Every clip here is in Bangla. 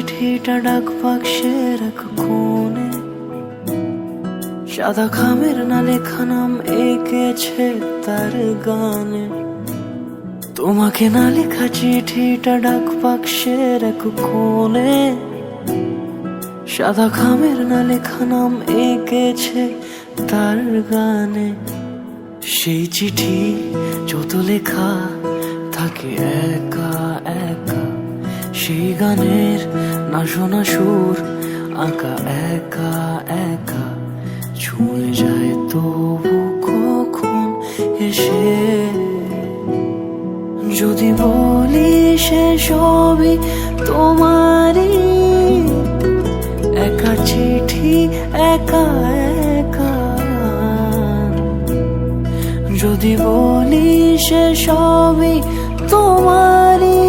চিঠিটা ডাক বাক্সের এক কোণে, সাদা খামের না লেখা নাম এঁকেছে তার গানে। তোমাকে না লেখা চিঠিটা ডাক বাক্সের এক কোণে, সাদা খামের না লেখা নাম এঁকেছে তার গানে। সেই চিঠি যত লেখা থাকে একা একা, সেই গানের না শোনা সুর আঁকা একা একা, ছুঁয়ে যায় তবু কখন এসে। যদি বলি সে সবই তোমারই, একা চিঠি একা একা। যদি বলি সে সবই তোমারই,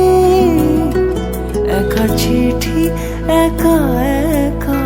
একা চিঠি একা একা।